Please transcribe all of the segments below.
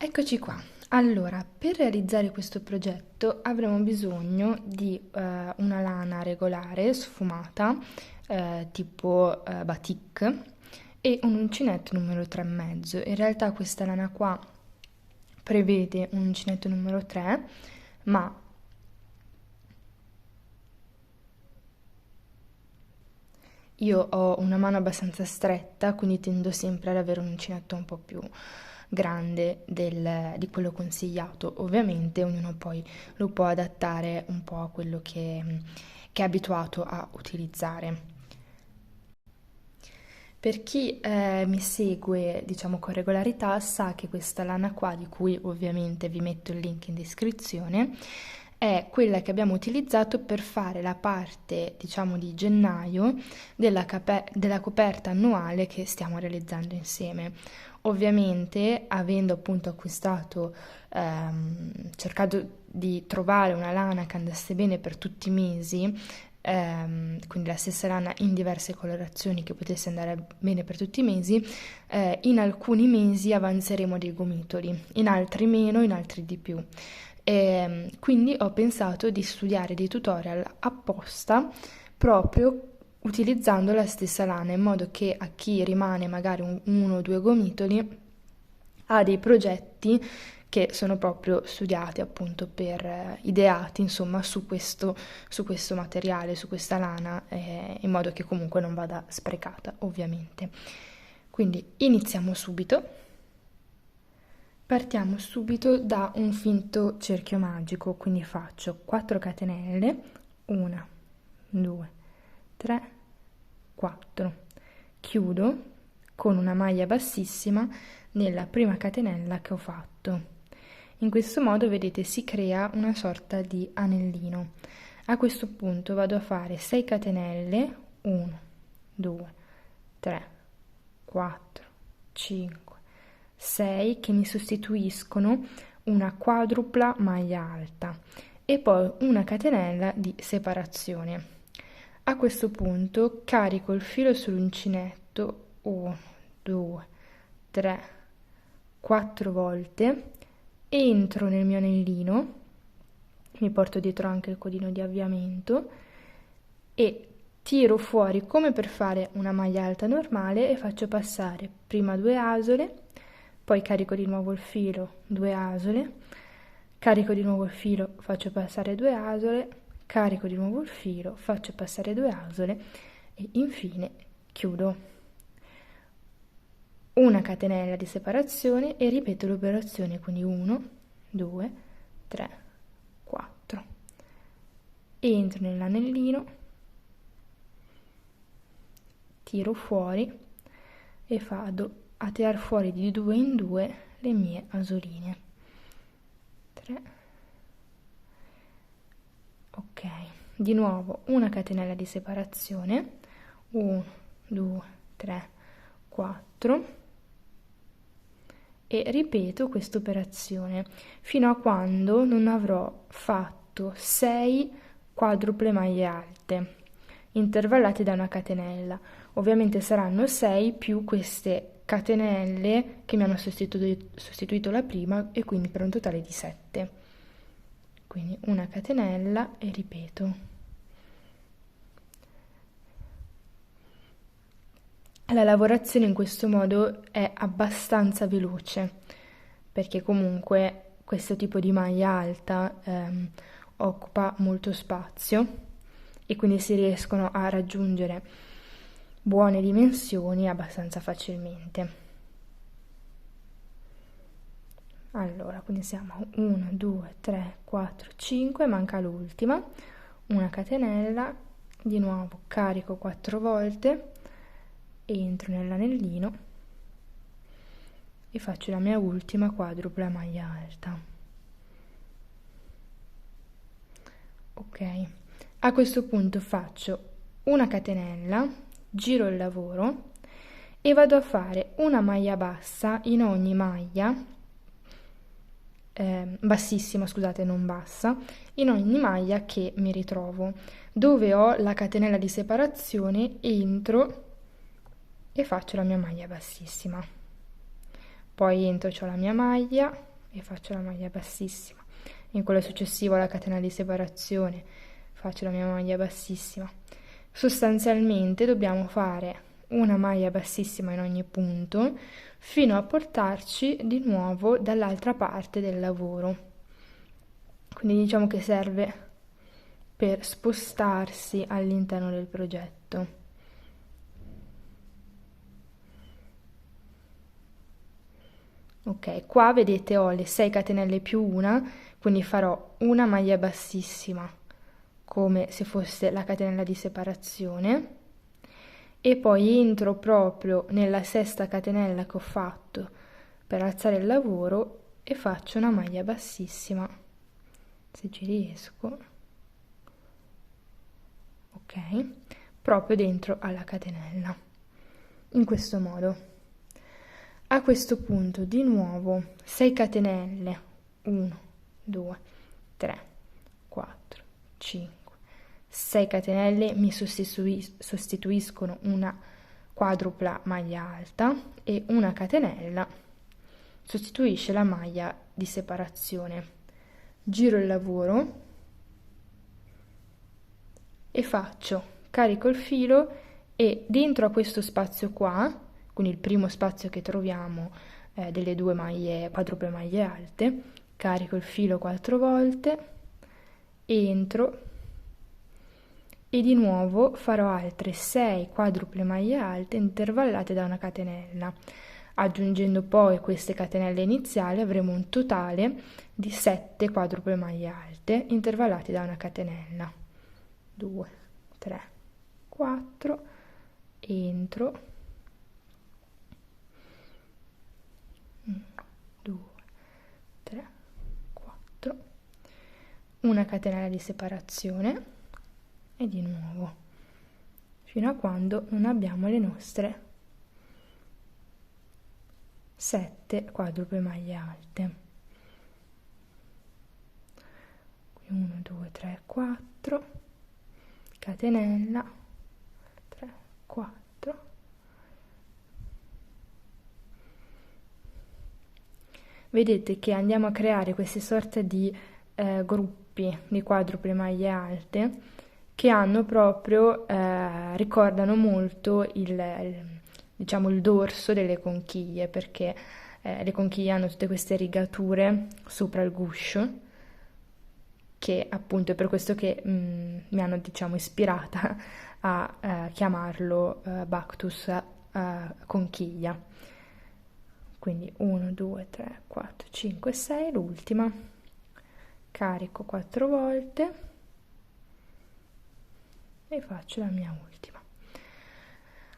Eccoci qua. Allora, per realizzare questo progetto avremo bisogno di una lana regolare, sfumata, tipo batik, e un uncinetto numero 3,5. In realtà questa lana qua prevede un uncinetto numero 3, ma io ho una mano abbastanza stretta, quindi tendo sempre ad avere un uncinetto un po' più grande di quello consigliato. Ovviamente ognuno poi lo può adattare un po' a quello che è abituato a utilizzare. Per chi mi segue, diciamo, con regolarità, sa che questa lana qua, di cui ovviamente vi metto il link in descrizione, è quella che abbiamo utilizzato per fare la parte, diciamo, di gennaio della coperta annuale che stiamo realizzando insieme. Ovviamente, avendo appunto acquistato, cercato di trovare una lana che andasse bene per tutti i mesi, quindi la stessa lana in diverse colorazioni che potesse andare bene per tutti i mesi, in alcuni mesi avanzeremo dei gomitoli, in altri meno, in altri di più. Quindi ho pensato di studiare dei tutorial apposta proprio utilizzando la stessa lana, in modo che a chi rimane magari uno o due gomitoli ha dei progetti che sono proprio studiati appunto per ideati insomma su questo materiale, su questa lana, in modo che comunque non vada sprecata ovviamente. Quindi iniziamo subito. Partiamo subito da un finto cerchio magico, quindi faccio 4 catenelle, 1, 2, 3, 4. Chiudo con una maglia bassissima nella prima catenella che ho fatto. In questo modo, vedete, si crea una sorta di anellino. A questo punto vado a fare 6 catenelle, 1, 2, 3, 4, 5, 6 che mi sostituiscono una quadrupla maglia alta e poi una catenella di separazione. A questo punto carico il filo sull'uncinetto 1, 2, 3, 4 volte, entro nel mio anellino, mi porto dietro anche il codino di avviamento e tiro fuori come per fare una maglia alta normale e faccio passare prima 2 asole, poi carico di nuovo il filo, 2 asole, carico di nuovo il filo, faccio passare 2 asole, carico di nuovo il filo, faccio passare 2 asole e infine chiudo. Una catenella di separazione e ripeto l'operazione, quindi 1, 2, 3, 4. Entro nell'anellino, tiro fuori e vado a tirare fuori di 2 in 2 le mie asoline. 3. Ok, di nuovo una catenella di separazione, 1, 2, 3, 4 e ripeto questa operazione fino a quando non avrò fatto 6 quadruple maglie alte intervallate da una catenella. Ovviamente saranno 6 più queste catenelle che mi hanno sostituito la prima e quindi per un totale di 7. Quindi una catenella e ripeto. La lavorazione in questo modo è abbastanza veloce perché comunque questo tipo di maglia alta occupa molto spazio e quindi si riescono a raggiungere buone dimensioni abbastanza facilmente. Allora, quindi siamo a 1, 2, 3, 4, 5, manca l'ultima, una catenella, di nuovo carico 4 volte, entro nell'anellino e faccio la mia ultima quadrupla maglia alta. Ok, a questo punto faccio una catenella, giro il lavoro e vado a fare una maglia bassa in ogni maglia, bassissima, scusate, non bassa, in ogni maglia che mi ritrovo. Dove ho la catenella di separazione, entro e faccio la mia maglia bassissima. Poi entro, c'ho la mia maglia, e faccio la maglia bassissima. In quello successivo la catena di separazione faccio la mia maglia bassissima. Sostanzialmente dobbiamo fare una maglia bassissima in ogni punto fino a portarci di nuovo dall'altra parte del lavoro. Quindi diciamo che serve per spostarsi all'interno del progetto. Ok, qua vedete ho le 6 catenelle più una, quindi farò una maglia bassissima come se fosse la catenella di separazione e poi entro proprio nella sesta catenella che ho fatto per alzare il lavoro e faccio una maglia bassissima, se ci riesco, ok, proprio dentro alla catenella, in questo modo. A questo punto di nuovo 6 catenelle, 1, 2, 3, 4, 5, 6 catenelle mi sostituiscono una quadrupla maglia alta e una catenella sostituisce la maglia di separazione. Giro il lavoro e carico il filo e dentro a questo spazio qua, quindi il primo spazio che troviamo delle due maglie, quadruple maglie alte, carico il filo 4 volte, entro e di nuovo farò altre 6 quadruple maglie alte intervallate da una catenella. Aggiungendo poi queste catenelle iniziali avremo un totale di 7 quadruple maglie alte intervallate da una catenella. 2, 3, 4, entro, 1, 2, 3, 4, una catenella di separazione e di nuovo, fino a quando non abbiamo le nostre 7 quadruple maglie alte. 1, 2, 3, 4, catenella, 3, 4, vedete che andiamo a creare queste sorte di gruppi di quadruple maglie alte che hanno proprio, ricordano molto diciamo il dorso delle conchiglie, perché le conchiglie hanno tutte queste rigature sopra il guscio, che appunto è per questo che mi hanno, diciamo, ispirata a chiamarlo Bactus conchiglia. Quindi 1, 2, 3, 4, 5, 6, l'ultima, carico 4 volte e faccio la mia ultima.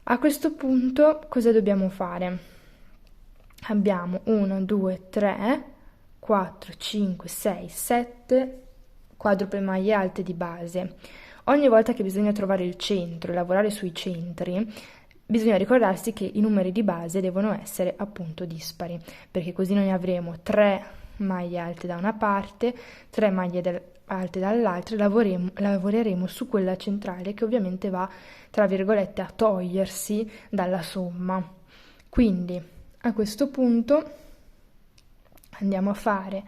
A questo punto cosa dobbiamo fare? Abbiamo 1, 2, 3, 4, 5, 6, 7 quadruple maglie alte di base. Ogni volta che bisogna trovare il centro e lavorare sui centri, bisogna ricordarsi che i numeri di base devono essere appunto dispari, perché così noi avremo 3 maglie alte da una parte, 3 maglie alte dall'altra, e lavoreremo su quella centrale che ovviamente va, tra virgolette, a togliersi dalla somma. Quindi a questo punto andiamo a fare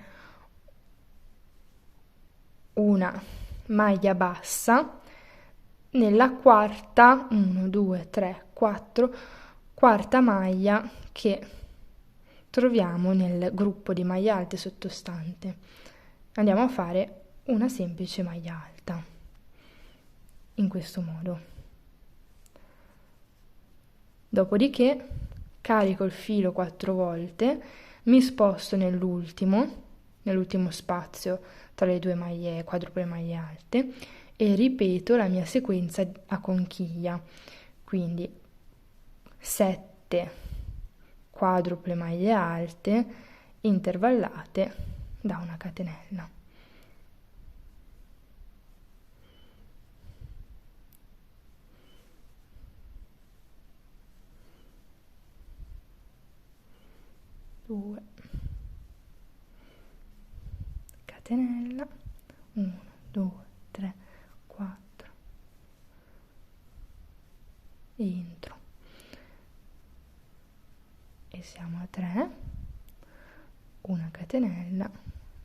una maglia bassa nella quarta, 1, 2, 3, 4, quarta maglia che troviamo nel gruppo di maglie alte sottostante. Andiamo a fare una semplice maglia alta, in questo modo. Dopodiché carico il filo 4 volte, mi sposto nell'ultimo spazio tra le due maglie, quadruple maglie alte, e ripeto la mia sequenza a conchiglia, quindi 7 quadruple maglie alte intervallate da una catenella. Due, catenella, 1, 2, 3, 4, entro e siamo a 3, 1, una catenella,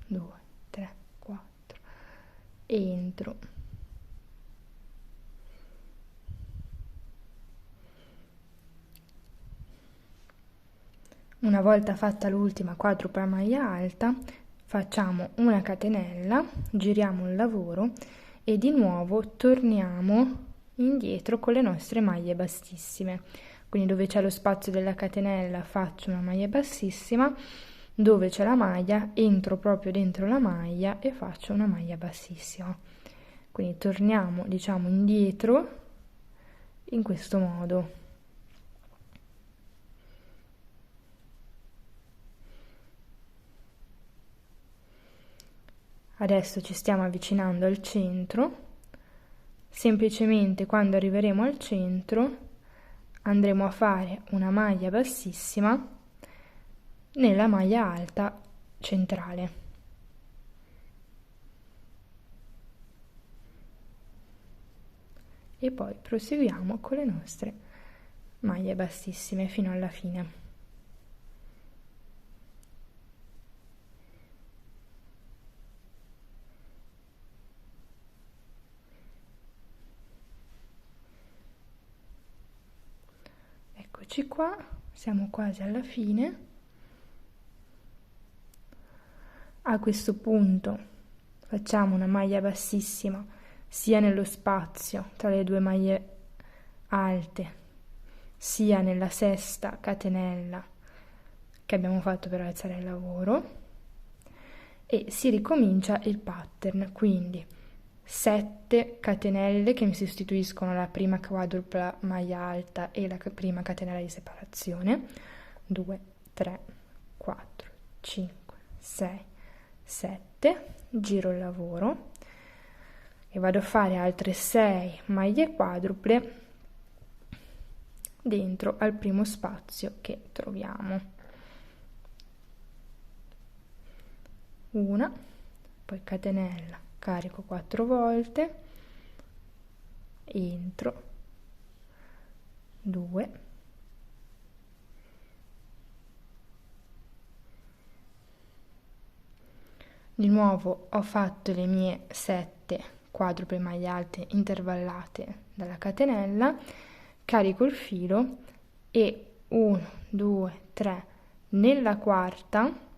2, 3, 4, entro, una volta fatta l'ultima quadrupla maglia alta, facciamo una catenella, giriamo il lavoro e di nuovo torniamo indietro con le nostre maglie bassissime. Quindi dove c'è lo spazio della catenella faccio una maglia bassissima, dove c'è la maglia entro proprio dentro la maglia e faccio una maglia bassissima. Quindi torniamo, diciamo, indietro in questo modo. Adesso ci stiamo avvicinando al centro, semplicemente quando arriveremo al centro andremo a fare una maglia bassissima nella maglia alta centrale. E poi proseguiamo con le nostre maglie bassissime fino alla fine. Eccoci qua, siamo quasi alla fine. A questo punto facciamo una maglia bassissima sia nello spazio tra le due maglie alte, sia nella sesta catenella che abbiamo fatto per alzare il lavoro, e si ricomincia il pattern, quindi 7 catenelle che mi sostituiscono la prima quadrupla maglia alta e la prima catenella di separazione, 2, 3, 4, 5, 6, 7, giro il lavoro e vado a fare altre 6 maglie quadruple dentro al primo spazio che troviamo. Una, poi catenella, carico 4 volte, entro, 2, di nuovo ho fatto le mie 7 quadruple maglie alte intervallate dalla catenella, carico il filo e 1, 2, 3 nella quarta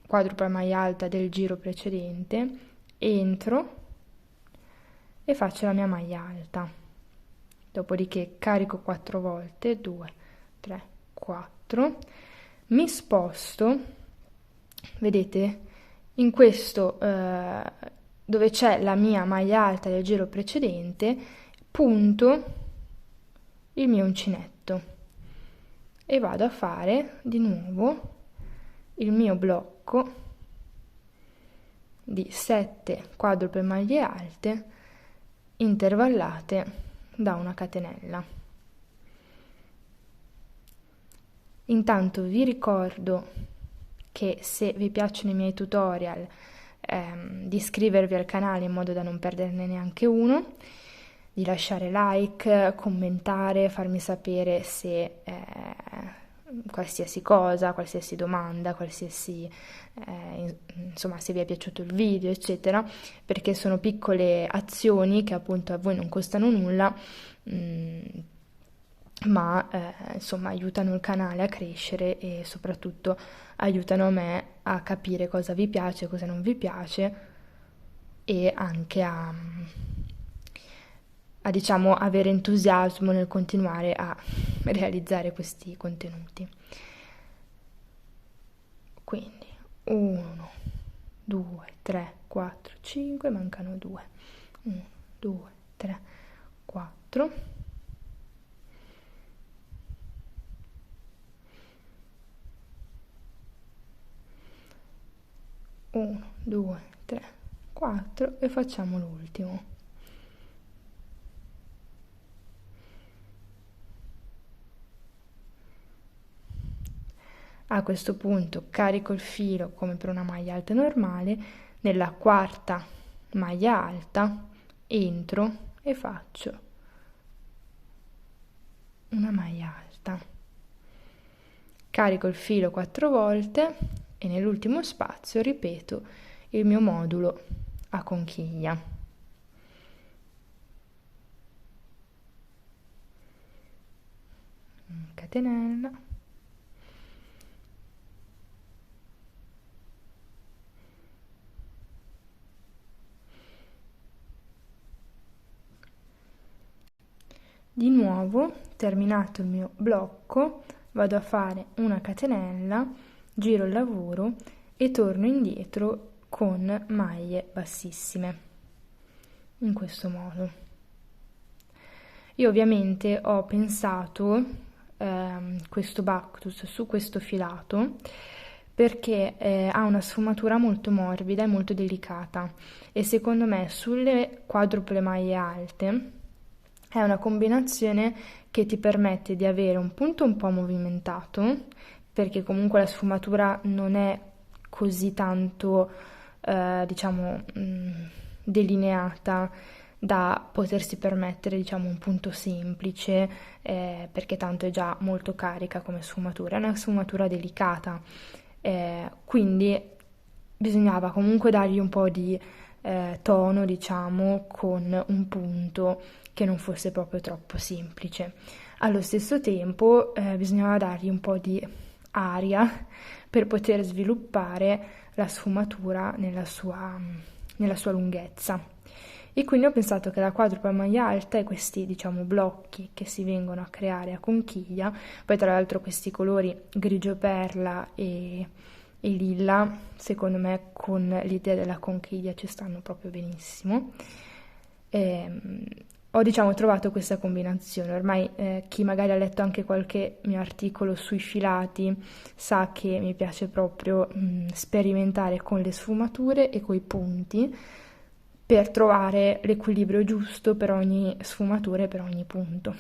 quadrupla maglia alta del giro precedente, entro e faccio la mia maglia alta, dopodiché carico 4 volte, 2, 3, 4, mi sposto, vedete, in questo dove c'è la mia maglia alta del giro precedente, punto il mio uncinetto e vado a fare di nuovo il mio blocco di 7 quadruple maglie alte intervallate da una catenella. Intanto vi ricordo che se vi piacciono i miei tutorial di iscrivervi al canale in modo da non perderne neanche uno, di lasciare like, commentare, farmi sapere se qualsiasi cosa, qualsiasi domanda, qualsiasi insomma, se vi è piaciuto il video, eccetera, perché sono piccole azioni che appunto a voi non costano nulla, ma insomma aiutano il canale a crescere e soprattutto aiutano me a capire cosa vi piace, cosa non vi piace e anche a diciamo avere entusiasmo nel continuare a realizzare questi contenuti. Quindi 1, 2, 3, 4, 5, mancano 2, 1, 2, 3, 4, 1, 2, 3, 4 e facciamo l'ultimo. A questo punto carico il filo come per una maglia alta normale, nella quarta maglia alta entro e faccio una maglia alta. Carico il filo 4 volte e nell'ultimo spazio ripeto il mio modulo a conchiglia. Catenella. Di nuovo, terminato il mio blocco, vado a fare una catenella, giro il lavoro e torno indietro con maglie bassissime, in questo modo. Io ovviamente ho pensato questo Bactus su questo filato perché ha una sfumatura molto morbida e molto delicata e secondo me sulle quadruple maglie alte è una combinazione che ti permette di avere un punto un po' movimentato, perché comunque la sfumatura non è così tanto, diciamo, delineata da potersi permettere, diciamo, un punto semplice, perché tanto è già molto carica come sfumatura, è una sfumatura delicata, quindi bisognava comunque dargli un po' di tono, diciamo, con un punto che non fosse proprio troppo semplice. Allo stesso tempo bisognava dargli un po' di aria per poter sviluppare la sfumatura nella sua lunghezza. E quindi ho pensato che la quadrupla maglia alta e questi, diciamo, blocchi che si vengono a creare a conchiglia, poi tra l'altro questi colori grigio perla e lilla, secondo me con l'idea della conchiglia ci stanno proprio benissimo. Ho diciamo trovato questa combinazione, ormai chi magari ha letto anche qualche mio articolo sui filati sa che mi piace proprio sperimentare con le sfumature e coi punti per trovare l'equilibrio giusto per ogni sfumatura e per ogni punto.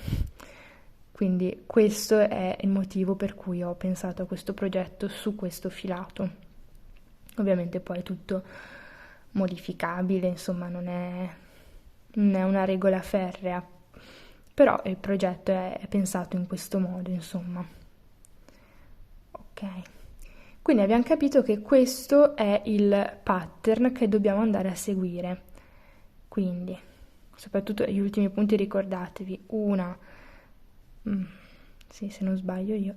Quindi questo è il motivo per cui ho pensato a questo progetto su questo filato. Ovviamente poi è tutto modificabile, insomma non è una regola ferrea, però il progetto è pensato in questo modo, insomma. Ok, quindi abbiamo capito che questo è il pattern che dobbiamo andare a seguire. Quindi, soprattutto gli ultimi punti ricordatevi, sì, se non sbaglio io,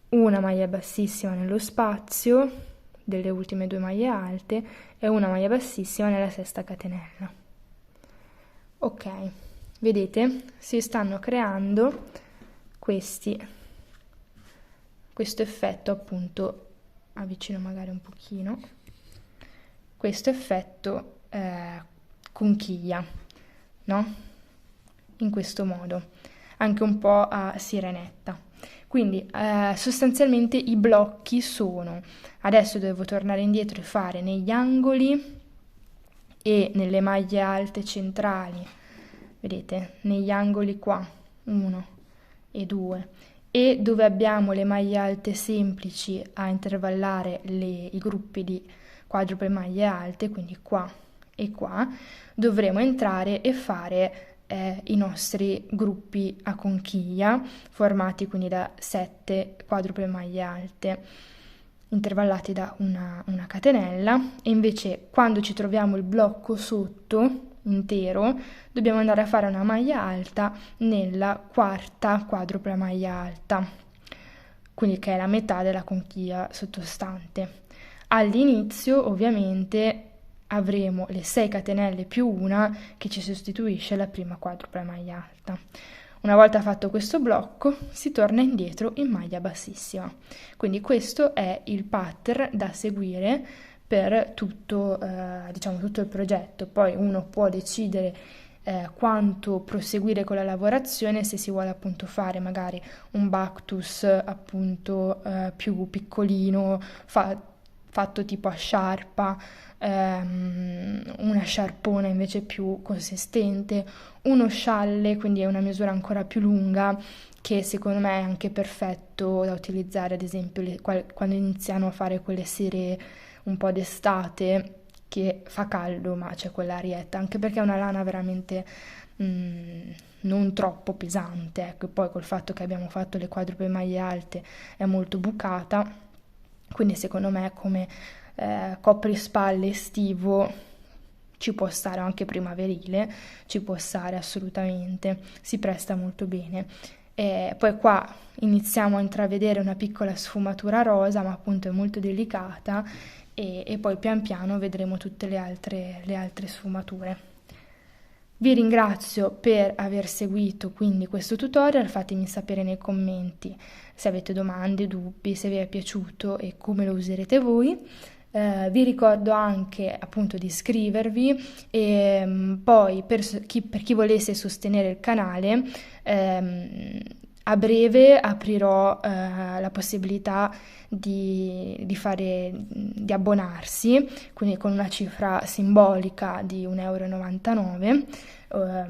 una maglia bassissima nello spazio delle ultime due maglie alte e una maglia bassissima nella sesta catenella. Ok, vedete? Si stanno creando questo effetto, appunto, avvicino magari un pochino, questo effetto conchiglia, no? In questo modo, anche un po' a sirenetta. Quindi sostanzialmente i blocchi sono, adesso devo tornare indietro e fare negli angoli e nelle maglie alte centrali, vedete, negli angoli qua, 1 e 2, e dove abbiamo le maglie alte semplici a intervallare i gruppi di quadruple maglie alte, quindi qua e qua, dovremo entrare e fare i nostri gruppi a conchiglia, formati quindi da 7 quadruple maglie alte, intervallati da una catenella, e invece quando ci troviamo il blocco sotto intero dobbiamo andare a fare una maglia alta nella quarta quadrupla maglia alta, quindi che è la metà della conchiglia sottostante. All'inizio ovviamente avremo le 6 catenelle più una che ci sostituisce la prima quadrupla maglia alta. Una volta fatto questo blocco si torna indietro in maglia bassissima. Quindi questo è il pattern da seguire per tutto, diciamo, tutto il progetto. Poi uno può decidere quanto proseguire con la lavorazione, se si vuole appunto fare magari un Bactus appunto più piccolino, fatto tipo a sciarpa, una sciarpona invece più consistente, uno scialle, quindi è una misura ancora più lunga, che secondo me è anche perfetto da utilizzare ad esempio quando iniziano a fare quelle sere un po' d'estate, che fa caldo ma c'è quell'arietta, anche perché è una lana veramente non troppo pesante, ecco, e poi col fatto che abbiamo fatto le quadruple maglie alte è molto bucata, quindi secondo me come coprispalle estivo ci può stare, anche primaverile, ci può stare assolutamente, si presta molto bene. E poi qua iniziamo a intravedere una piccola sfumatura rosa, ma appunto è molto delicata, e poi pian piano vedremo tutte le altre sfumature. Vi ringrazio per aver seguito quindi questo tutorial, fatemi sapere nei commenti se avete domande, dubbi, se vi è piaciuto e come lo userete voi. Vi ricordo anche appunto di iscrivervi e poi per chi volesse sostenere il canale, a breve aprirò la possibilità di abbonarsi, quindi con una cifra simbolica di 1,99 euro.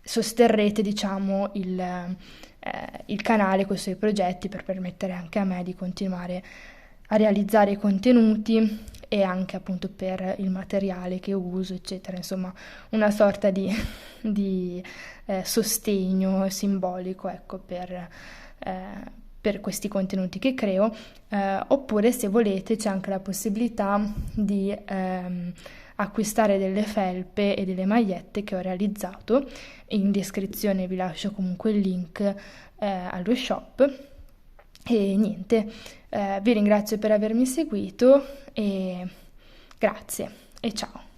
Sosterrete, diciamo, il canale con i suoi progetti per permettere anche a me di continuare a realizzare i contenuti e anche appunto per il materiale che uso, eccetera. Insomma, una sorta di sostegno simbolico, ecco, per questi contenuti che creo. Oppure, se volete, c'è anche la possibilità di acquistare delle felpe e delle magliette che ho realizzato. In descrizione vi lascio comunque il link allo shop. E niente, vi ringrazio per avermi seguito e grazie e ciao.